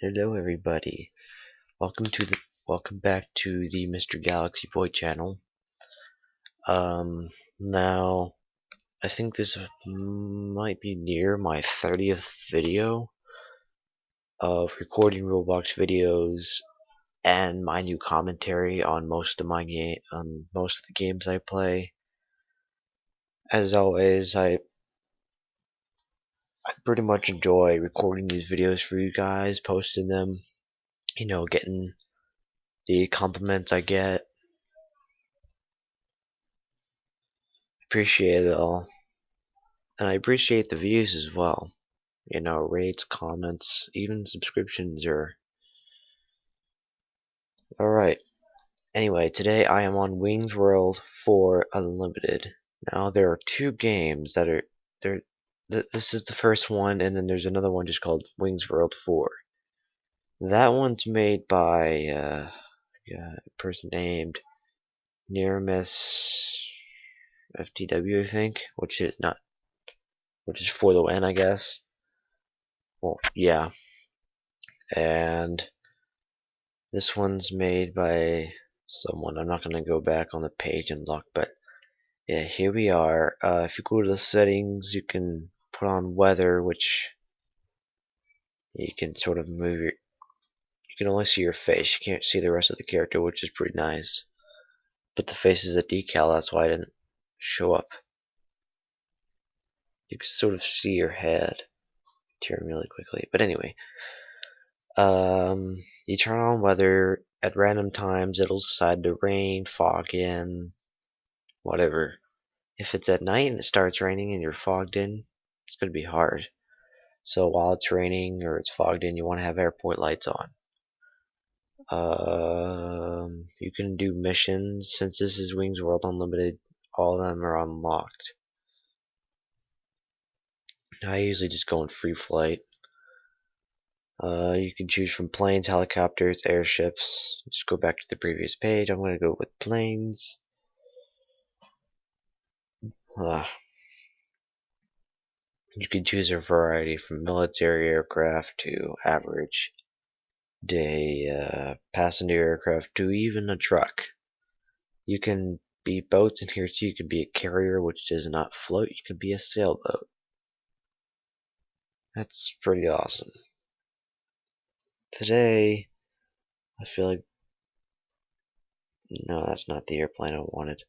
Hello everybody. Welcome back to the MrGalxyboy channel. Now I think this might be near my 30th video of recording Roblox videos and my new commentary on most of the games I play. As always, I pretty much enjoy recording these videos for you guys, posting them, getting the compliments I get. Appreciate it all. And I appreciate the views as well. Rates, comments, even subscriptions are alright. Anyway, today I am on Wingz World 4 Unlimited. Now there are two games that are there. This is the first one, and then there's another one just called Wingz World 4. That one's made by a person named Nearmiss FTW, I think, which is for the win, I guess. Well, yeah. And this one's made by someone. I'm not going to go back on the page and look, but yeah, here we are. If you go to the settings, you can put on weather, which you can sort of move your. You can only see your face. You can't see the rest of the character, which is pretty nice. But the face is a decal, that's why I didn't show up. You can sort of see your head. Turn really quickly, but anyway. You turn on weather at random times. It'll decide to rain, fog in, whatever. If it's at night and it starts raining and you're fogged in, it's going to be hard. So while it's raining or it's fogged in, you want to have airport lights on. You can do missions. Since this is Wingz World Unlimited, all of them are unlocked. I usually just go in free flight. You can choose from planes, helicopters, airships. Just go back to the previous page. I'm going to go with planes. You can choose a variety from military aircraft to average day passenger aircraft to even a truck. You can be boats in here too. You can be a carrier which does not float. You can be a sailboat. That's pretty awesome. Today, I feel like no, that's not the airplane I wanted.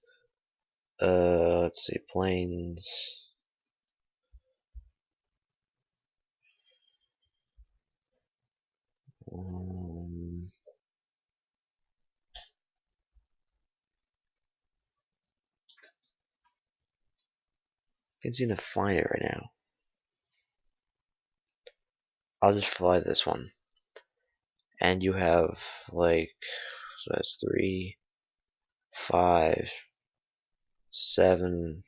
Let's see, planes. Can't seem to find it right now. I'll just fly this one. And you have like, so that's 3, 5, 7,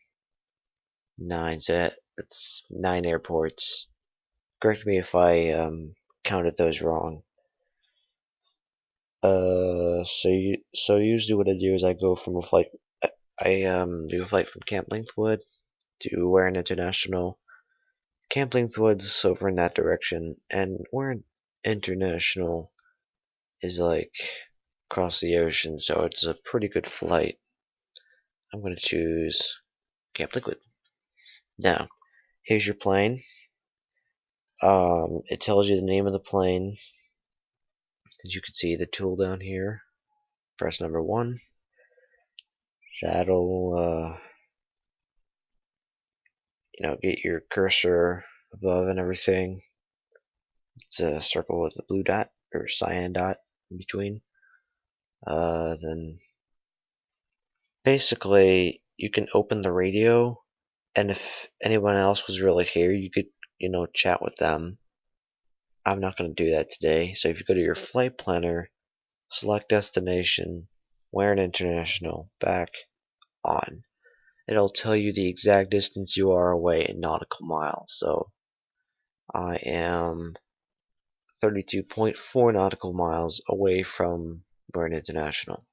9. So that's 9 airports. Correct me if I counted those wrong. So usually what I do is I go from a flight. I do a flight from Camp Lengthwood to Warren International. Camp Lengthwood's over in that direction, and Warren International is like across the ocean, so it's a pretty good flight. I'm gonna choose Camp Lengthwood. Now, here's your plane. It tells you the name of the plane. As you can see, the tool down here. Press number 1. That'll get your cursor above and everything. It's a circle with a blue dot or cyan dot in between. Then basically you can open the radio, and if anyone else was really here, you could chat with them. I'm not going to do that today. So if you go to your flight planner, select destination, Warren International, back on. It'll tell you the exact distance you are away in nautical miles. So I am 32.4 nautical miles away from Warren International.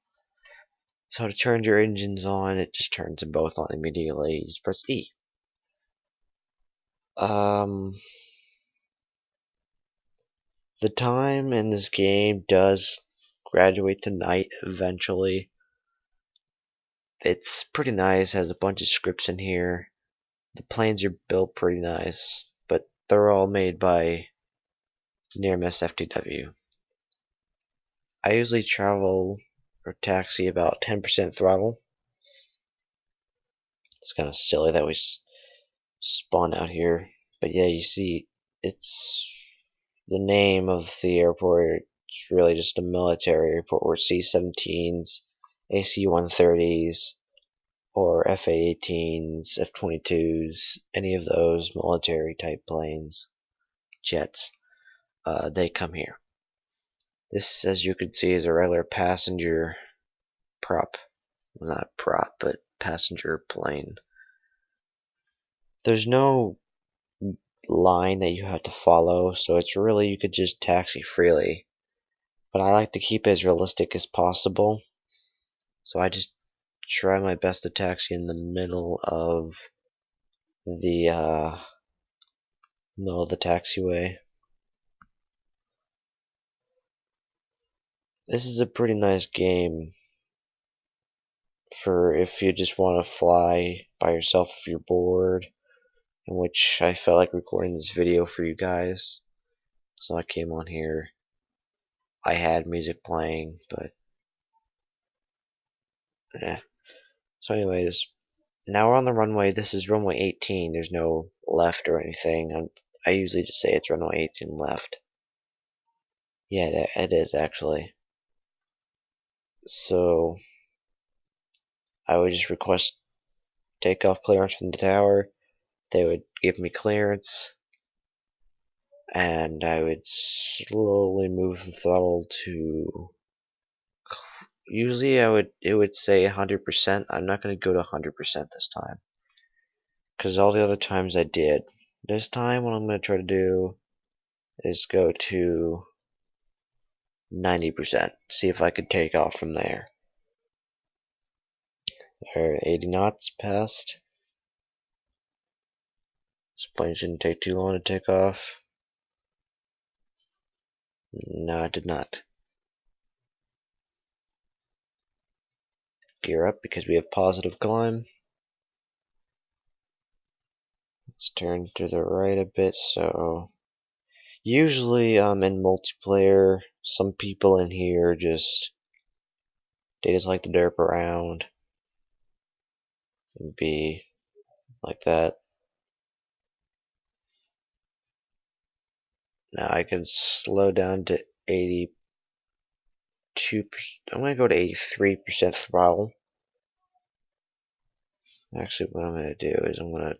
So to turn your engines on, it just turns them both on immediately. You just press E. The time in this game does graduate to night eventually. It's pretty nice, has a bunch of scripts in here. The planes are built pretty nice, but they're all made by near miss FTW. I usually travel or taxi about 10% throttle. It's kind of silly that we spawn out here, but yeah, you see, it's the name of the airport. It's really just a military airport where C-17s, AC-130s, or FA-18s, F-22s, any of those military type planes, jets, they come here. This, as you can see, is a regular passenger prop. Well, not prop, but passenger plane. There's no line that you have to follow, so it's really, you could just taxi freely. But I like to keep it as realistic as possible, so I just try my best to taxi in the middle of the taxiway. This is a pretty nice game for if you just want to fly by yourself if you're bored, in which I felt like recording this video for you guys, so I came on here. I had music playing, but yeah. So anyways, now we're on the runway. This is runway 18. There's no left or anything. I usually just say it's runway 18 left. Yeah, it is actually. So I would just request takeoff clearance from the tower. They would give me clearance, and I would slowly move the throttle to. Usually it would say 100%. I'm not going to go to 100% this time, because all the other times I did. This time what I'm going to try to do is go to 90%. See if I could take off from there. Or 80 knots passed. This plane shouldn't take too long to take off. No, it did not. Gear up because we have positive climb. Let's turn to the right a bit. So usually in multiplayer, some people in here they just like to derp around and be like that. Now I can slow down to 82%. I'm gonna go to 83% throttle. Actually, what I'm gonna do is I'm gonna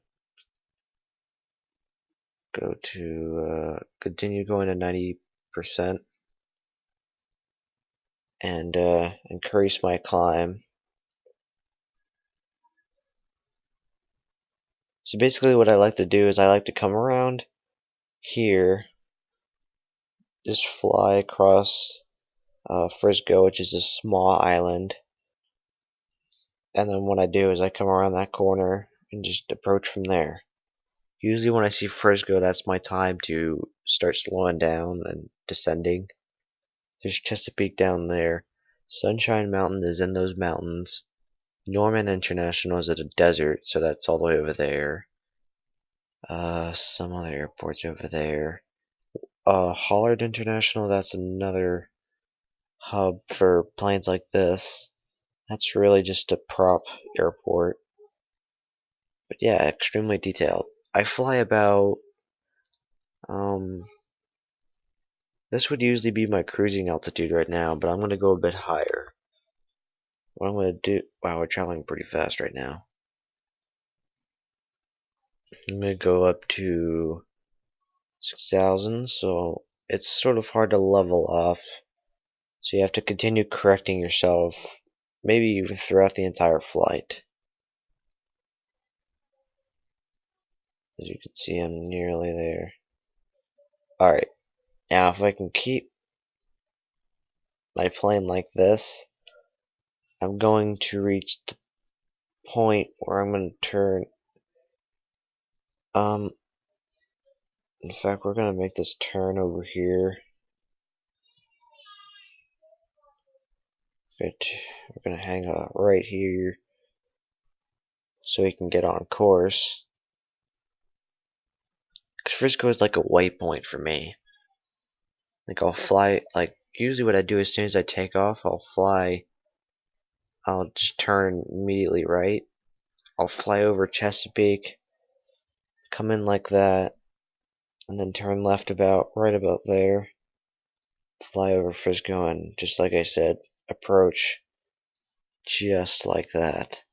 go to continue going to 90% and increase my climb. So basically what I like to do is I like to come around here, just fly across Frisco, which is a small island, and then what I do is I come around that corner and just approach from there. Usually when I see Frisco, that's my time to start slowing down and descending. There's Chesapeake down there. Sunshine Mountain is in those mountains. Norman International is at a desert, so that's all the way over there. Some other airports over there. Hollard International, that's another hub for planes like this. That's really just a prop airport. But yeah, extremely detailed. I fly about, this would usually be my cruising altitude right now, but I'm going to go a bit higher. What I'm going to do, wow, we're traveling pretty fast right now. I'm going to go up to 6,000, so it's sort of hard to level off. So you have to continue correcting yourself, maybe even throughout the entire flight. As you can see, I'm nearly there. Alright, now if I can keep my plane like this, I'm going to reach the point where I'm going to turn. In fact, we're going to make this turn over here. we're gonna hang out right here so we can get on course. Cause Frisco is like a waypoint for me. Like I'll fly, like usually what I do as soon as I take off, I'll just turn immediately right. I'll fly over Chesapeake, come in like that, and then turn left right about there, fly over Frisco, and just like I said, approach just like that.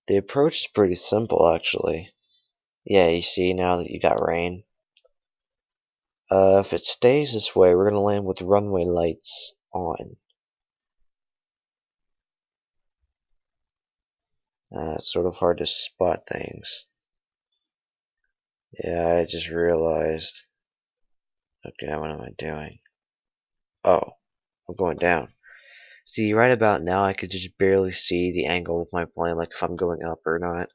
The approach is pretty simple actually. Yeah, you see now that you got rain. If it stays this way, we're gonna land with runway lights on. It's sort of hard to spot things. Yeah, I just realized. Okay, what am I doing? Oh, I'm going down. See, right about now, I could just barely see the angle of my plane, like if I'm going up or not.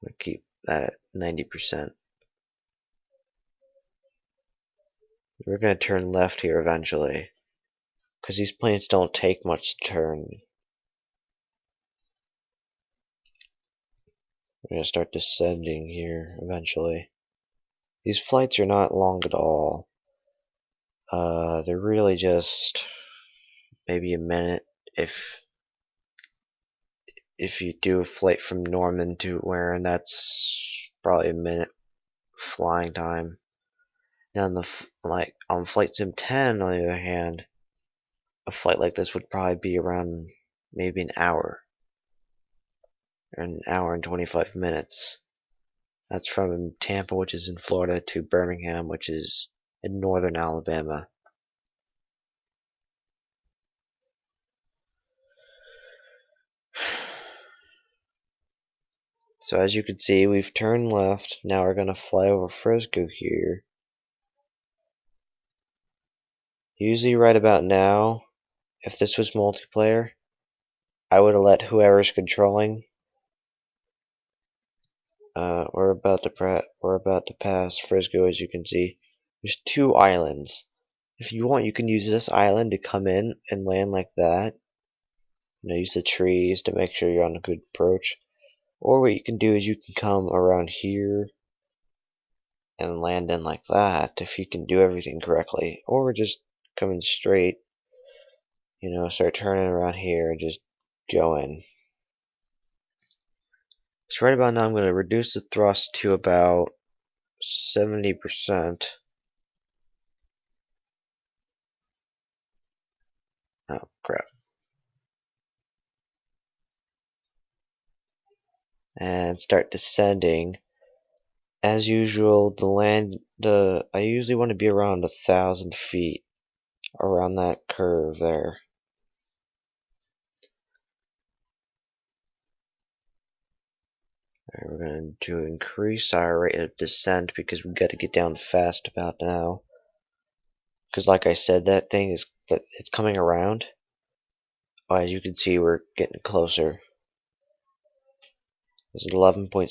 I'm gonna keep that at 90%. We're gonna turn left here eventually, because these planes don't take much to turn. We're gonna start descending here eventually. These flights are not long at all. They're really just maybe a minute if you do a flight from Norman to Warren, that's probably a minute flying time. Now, like on Flight Sim 10, on the other hand, a flight like this would probably be around maybe an hour and 25 minutes. That's from Tampa, which is in Florida, to Birmingham, which is in northern Alabama. So as you can see, we've turned left. Now we're going to fly over Frisco here. Usually right about now, if this was multiplayer, I would have let whoever's controlling. We're about to pass Frisco, as you can see. There's 2 islands. If you want, you can use this island to come in and land like that. Use the trees to make sure you're on a good approach. Or what you can do is you can come around here and land in like that if you can do everything correctly. Or just coming straight, start turning around here and just go in. So right about now I'm going to reduce the thrust to about 70%. Oh crap. And start descending. As usual, I usually want to be around 1,000 feet around that curve there. We're going to increase our rate of descent because we've got to get down fast about now. Because like I said, it's coming around. Oh, as you can see, we're getting closer. This is 11.6,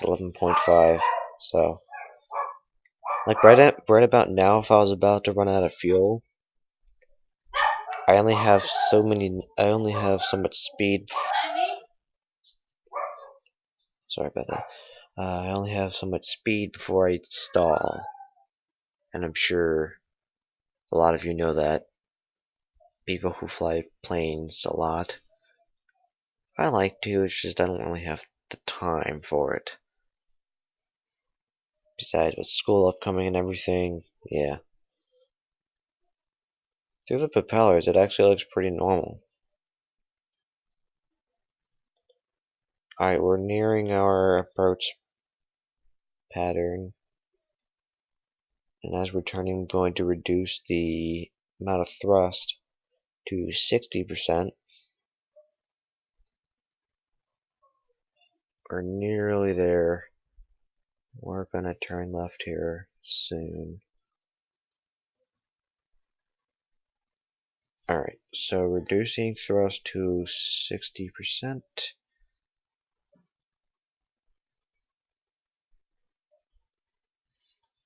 11.5. So, like right about now, if I was about to run out of fuel, I only have so much speed. Sorry about that. I only have so much speed before I stall. And I'm sure a lot of you know that. People who fly planes a lot. I like to, it's just I don't really have the time for it. Besides, with school upcoming and everything, yeah. Through the propellers, it actually looks pretty normal. Alright, we're nearing our approach pattern. And as we're turning, I'm going to reduce the amount of thrust to 60%. We're nearly there. We're gonna turn left here soon. Alright, so reducing thrust to 60%.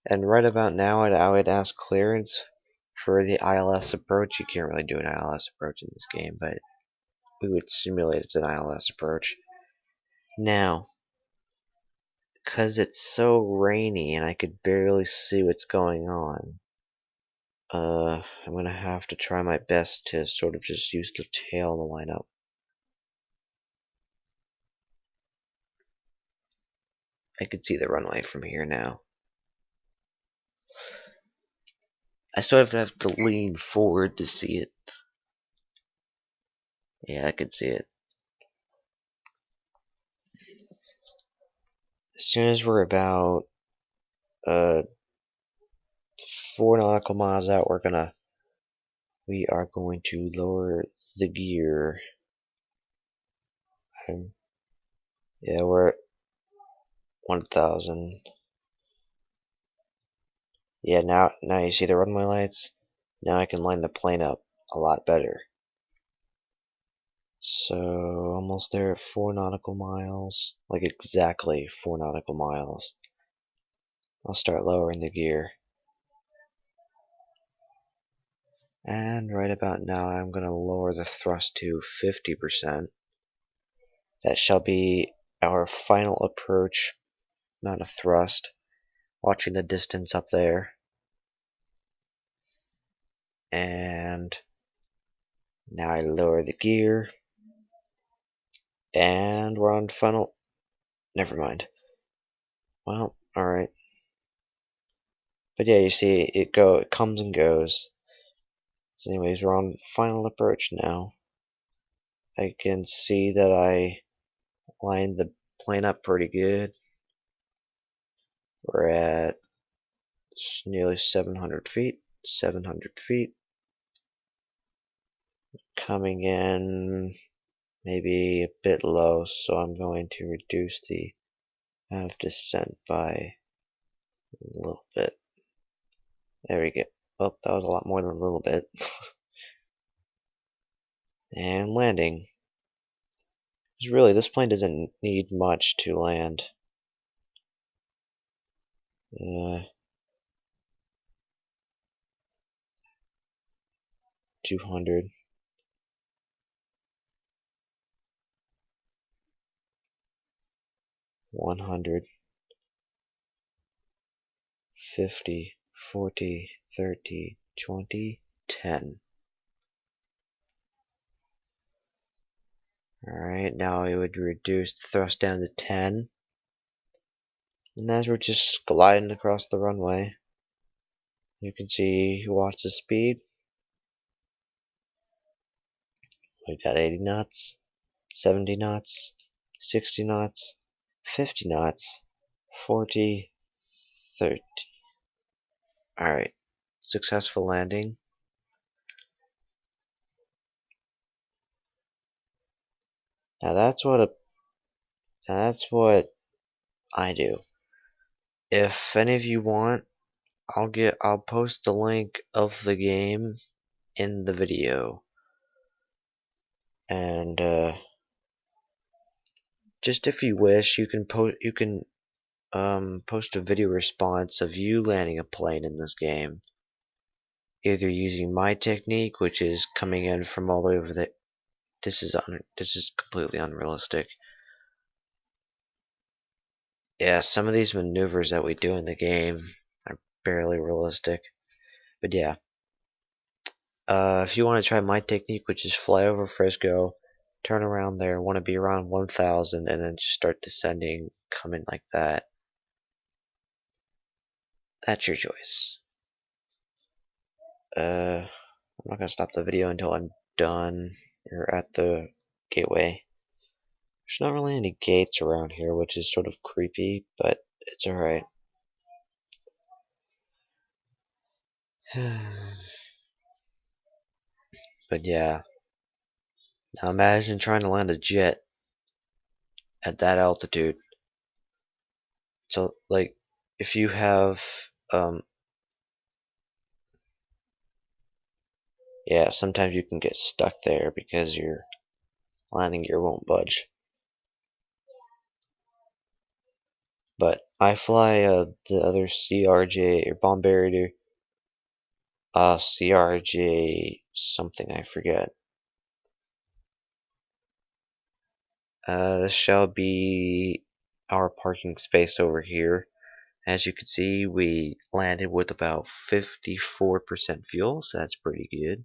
And right about now, I would ask clearance for the ILS approach. You can't really do an ILS approach in this game, but we would simulate it's an ILS approach. Now, because it's so rainy and I could barely see what's going on, I'm gonna have to try my best to sort of just use the tail to line up. I could see the runway from here now. I sort of have to lean forward to see it. Yeah, I could see it. As soon as we're about 4 nautical miles out, we are going to lower the gear. Yeah, we're at 1,000. Yeah, now you see the runway lights. Now I can line the plane up a lot better. So almost there at 4 nautical miles, like exactly 4 nautical miles. I'll start lowering the gear. And right about now I'm going to lower the thrust to 50%. That shall be our final approach amount of thrust. Watching the distance up there. And now I lower the gear. And we're on final. Never mind. Well, alright. But yeah, you see it comes and goes. So anyways, we're on final approach now. I can see that I lined the plane up pretty good. We're at nearly 700 feet. 700 feet. Coming in maybe a bit low, so I'm going to reduce the amount of descent by a little bit. There we go. Oh, that was a lot more than a little bit. And landing. Because really, this plane doesn't need much to land. 200. 100. 50. 40. 30. 20. 10. Alright, now we would reduce the thrust down to 10. And as we're just gliding across the runway, you can see watts of speed. We've got 80 knots, 70 knots, 60 knots, 50 knots, 40, 30. Alright, successful landing. Now that's what I do. If any of you want, I'll post the link of the game in the video. And just if you wish, you can post a video response of you landing a plane in this game, either using my technique, which is coming in from all over the. This is completely unrealistic. Yeah, some of these maneuvers that we do in the game are barely realistic. But yeah, if you want to try my technique, which is fly over Frisco, turn around there, want to be around 1,000, and then just start descending, come in like that. That's your choice. I'm not gonna stop the video until I'm done or at the gateway. There's not really any gates around here, which is sort of creepy, but it's alright. But yeah. Now imagine trying to land a jet at that altitude. So like if you have yeah, sometimes you can get stuck there because your landing gear won't budge. But I fly the other CRJ or Bombardier CRJ something, I forget. This shall be our parking space over here. As you can see, we landed with about 54% fuel, so that's pretty good.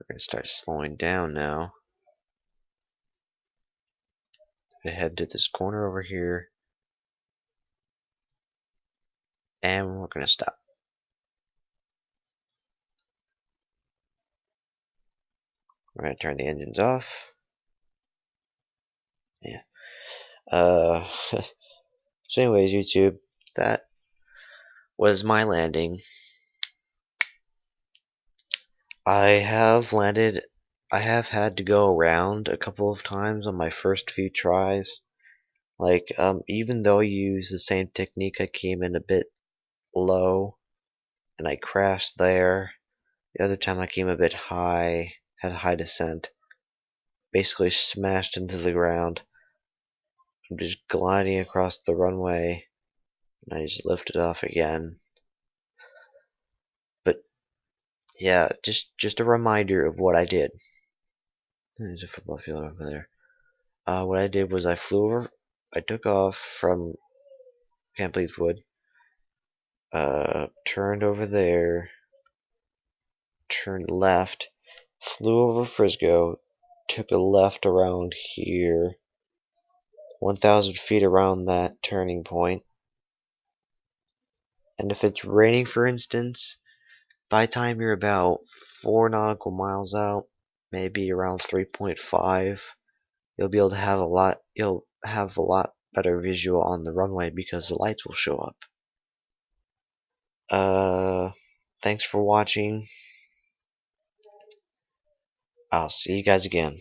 We're going to start slowing down now. We're going to head to this corner over here. And we're going to stop. We're going to turn the engines off. Yeah. So anyways, YouTube, that was my landing. I have landed, I have had to go around a couple of times on my first few tries. Like, even though I used the same technique, I came in a bit low, and I crashed there. The other time I came a bit high, had a high descent, basically smashed into the ground. I'm just gliding across the runway, and I just lifted off again. But yeah, just a reminder of what I did. There's a football field over there. What I did was I flew over, I took off from Camp Leithwood, turned over there, turned left, flew over Frisco, took a left around here, 1,000 feet around that turning point. And if it's raining, for instance, by the time you're about 4 nautical miles out, maybe around 3.5, you'll have a lot better visual on the runway because the lights will show up. Thanks for watching. I'll see you guys again.